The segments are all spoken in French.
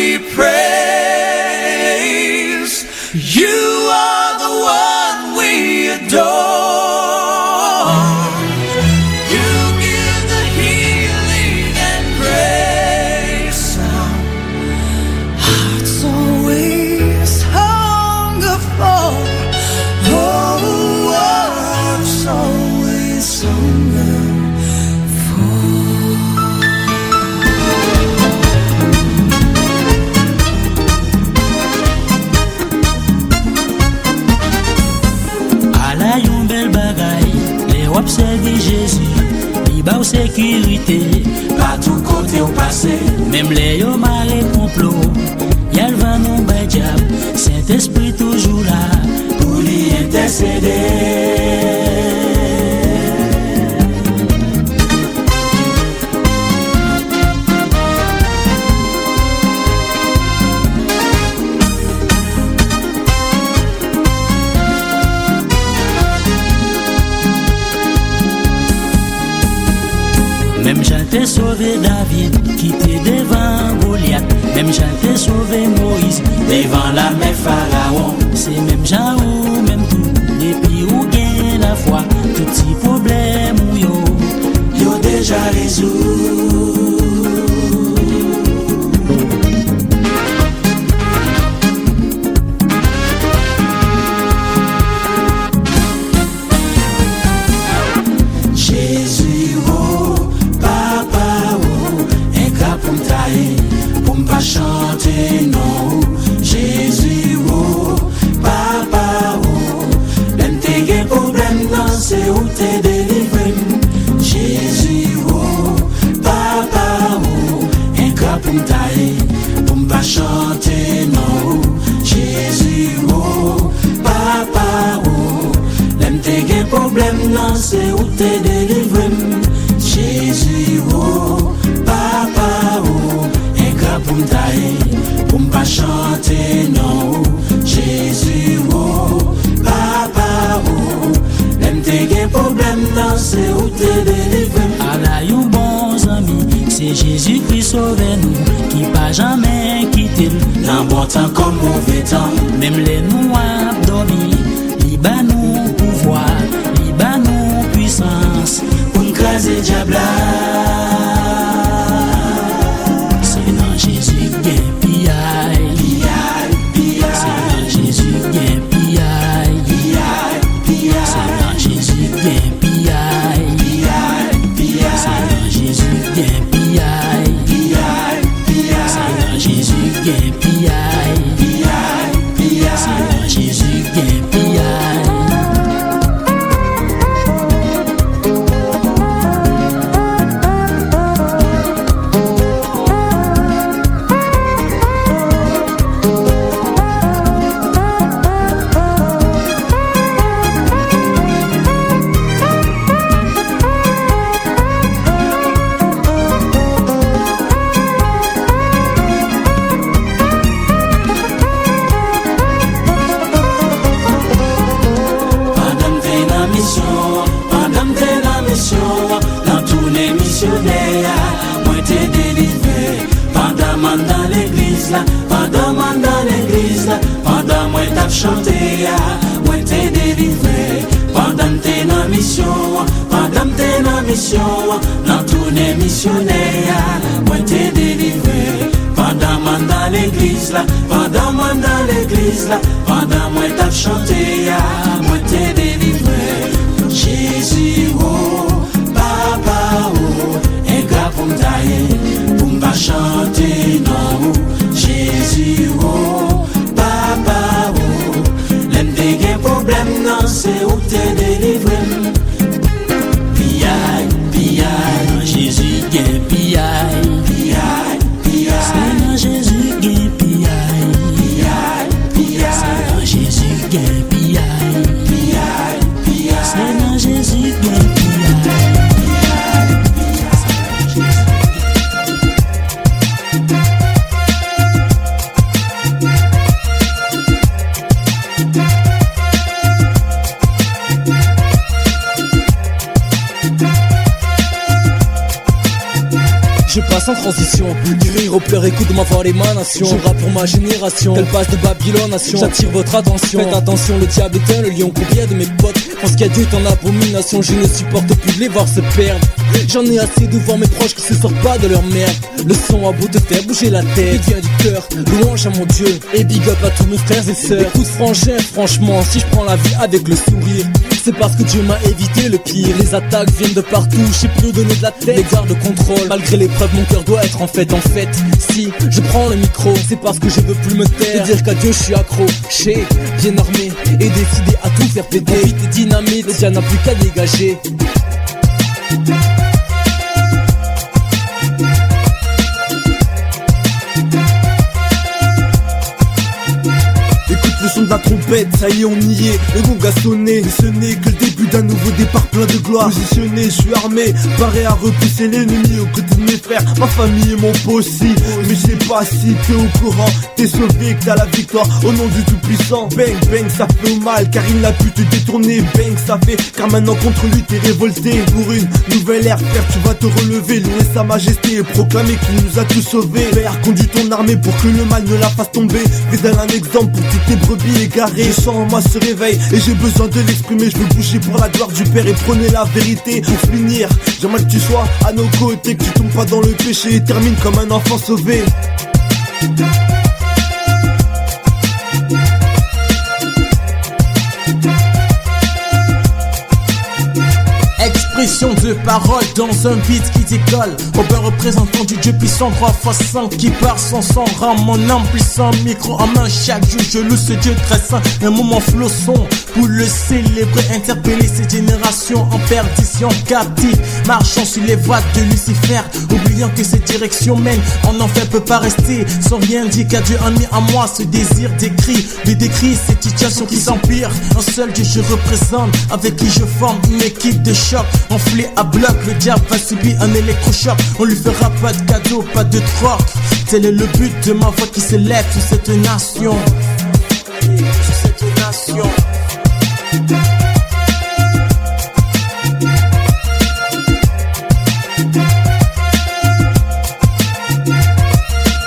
we praise. You are the one we adore. You give the healing and grace. Hearts always hunger for. Oh, hearts always hunger for. Yon bel bagay, les wap servi Jésus, li ba ou sécurité, partout côté ou passé, même les yo maré complot, yal va nou bay diable, Saint-Esprit toujours là, pour lui intercéder. Même j'étais sauvé David, qui était devant Goliath. Même j'étais sauvé Moïse, devant la mer Pharaon. C'est même Jean ou même tout, depuis où gagne la foi. Tout petit problème ou yo déjà résolu. Chanter non, Jésus oh, papa oh, même tes problèmes non c'est où t'es délivré. Jésus oh, papa oh, un cap pour m'tailler, pour m'pas chanter non. Jésus oh, papa oh, même tes problèmes non c'est où t'es délivré. Jésus oh, papa oh, pour m'tailler, pour m'pas chanter non. Jésus oh, papa oh, même tes problèmes non c'est où t'es délivré. Allah yon bon ami, c'est Jésus-Christ sauve nous, qui pas jamais quitté dans bon temps comme mauvais temps. Même les nous a dormi, li ba nous pouvoir, li ba nous puissance, pour m'craser diable. Chanter, moi t'es délivré. Pendant t'es dans mission, dans tous les missionnaires, moi t'es délivré. Pendant moi dans l'église là, pendant moi t'as chanté, moi t'es délivré. Jésus oh, papa oh, un gars pour m'tailler, pour m'pas chanter non. Jésus oh, papa oh, l'aime des problèmes non c'est où t'es délivré. Jésus gagne c'est dans Jésus gagne c'est dans Jésus gagne c'est dans Jésus gagne sans transition. Du rire aux pleurs, écoute ma voix l'émanation. Je rappe pour ma génération, telle passe de Babylone nation. J'attire votre attention, faites attention, le diable est un, le lion. Combien de mes potes pensent qu'il y a Dieu est en abomination. Je ne supporte plus de les voir se perdre. J'en ai assez de voir mes proches qui se sortent pas de leur merde. Le son a beau te faire bouger la tête, il vient du cœur, louange à mon Dieu. Et big up à tous mes frères et sœurs. Écoute frangin, franchement, si je prends la vie avec le sourire, c'est parce que Dieu m'a évité le pire. Les attaques viennent de partout, je sais plus où donner de la tête. Les gardes contrôle, malgré l'épreuve mon cœur doit être en fait. Si je prends le micro, c'est parce que je veux plus me taire. Te dire qu'à Dieu je suis accro, shake, bien armé et décidé à tout faire péter. Vite et dynamite, le dia n'a plus qu'à dégager. Le son de la trompette, ça y est on y est, le gong a sonné. Et ce n'est que le début d'un nouveau départ plein de gloire. Positionné, je suis armé, paré à repousser l'ennemi aux côtés de mes frères, ma famille et mon pot aussi. Mais je sais pas si t'es au courant, t'es sauvé, que t'as la victoire au nom du tout-puissant. Bang, bang, ça fait mal car il n'a pu te détourner. Bang, ça fait car maintenant contre lui t'es révolté. Pour une nouvelle ère, frère, tu vas te relever, louer sa majesté et proclamer qu'il nous a tous sauvés. Père, conduis ton armée pour que le mal ne la fasse tomber. Fais-elle un exemple pour toutes tes brebis égarées. Je sens en moi ce réveil et j'ai besoin de l'exprimer. Je veux bouger pour la gloire du Père et prôner la vérité. Pour finir, j'aimerais que tu sois à nos côtés, que tu tombes pas dans le péché et termine comme un enfant sauvé. Expression de parole dans un beat qui décolle. Robert représentant du Dieu puissant 3x5 qui part sans sang, rend mon âme puissant. Micro en main chaque jour je loue ce Dieu très saint. Un moment flosson pour le célébrer, interpeller cette génération en perdition, captive, marchant sur les voies de Lucifer, oubliant que cette direction mène. En enfer peut pas rester sans rien dire qu'à Dieu a mis en moi ce désir d'écrit, de décrire cette situation qui s'empire. Un seul Dieu je représente, avec qui je forme une équipe de choc. Enflé à bloc, le diable va subir un électrochoc. On lui fera pas de cadeau, pas de troc. Tel est le but de ma voix qui s'élève sur cette nation. Sur cette nation.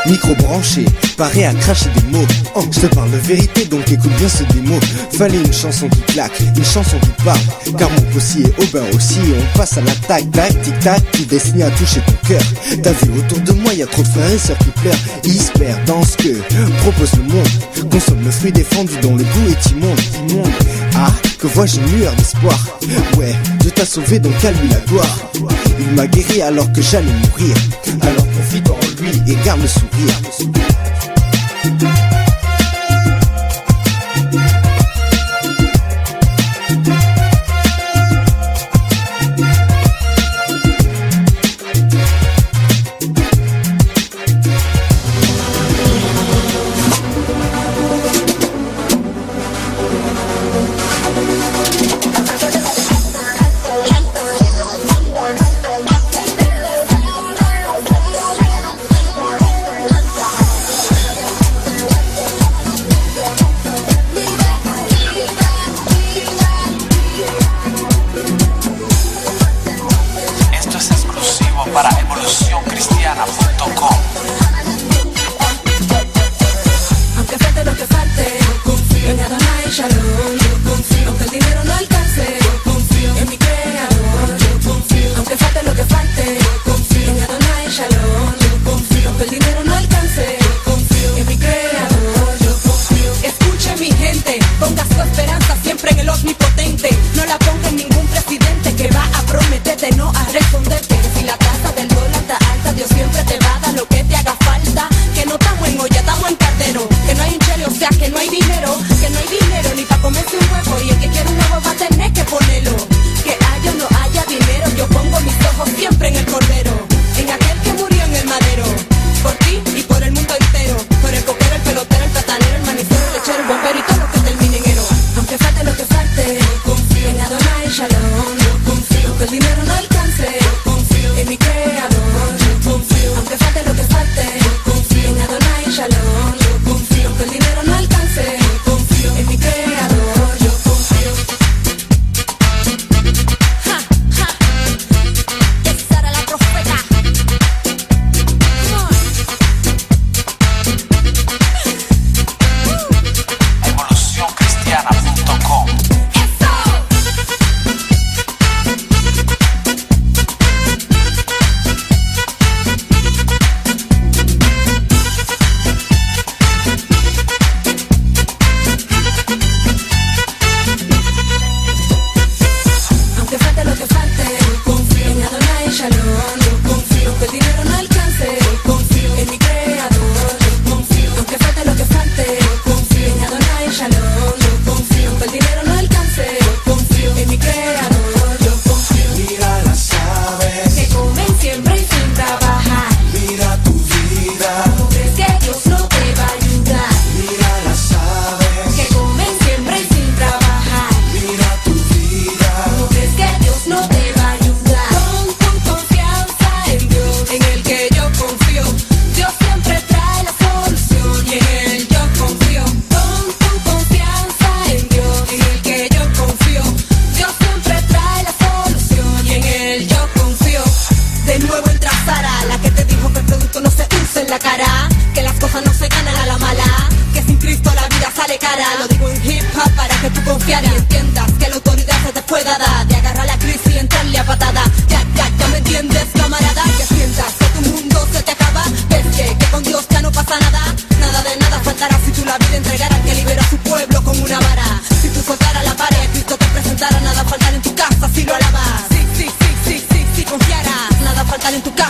Micro branché, paré à cracher des mots. Oh, je te parle de vérité, donc écoute bien ce démo. Fallait une chanson qui claque, une chanson qui parle. Car mon possi est au bain aussi, et on passe à l'attaque. Tac, tic tac, qui destine à toucher ton cœur. T'as vu autour de moi, y a trop de frères et sœurs qui pleurent. Ils se perdent dans ce que propose le monde. Consomme le fruit défendu dont le goût est immonde. Ah, que vois-je une lueur d'espoir. Ouais, Dieu t'a sauvé, donc à lui la gloire. Il m'a guéri alors que j'allais mourir. Alors confie en lui et garde le sourire. de nada faltará si tú la vida entregaras al que liberó a su pueblo con una vara. Si tú soltaras la pared, Cristo te presentara, nada faltará en tu casa si lo alabas. Sí, confiarás, nada faltará en tu casa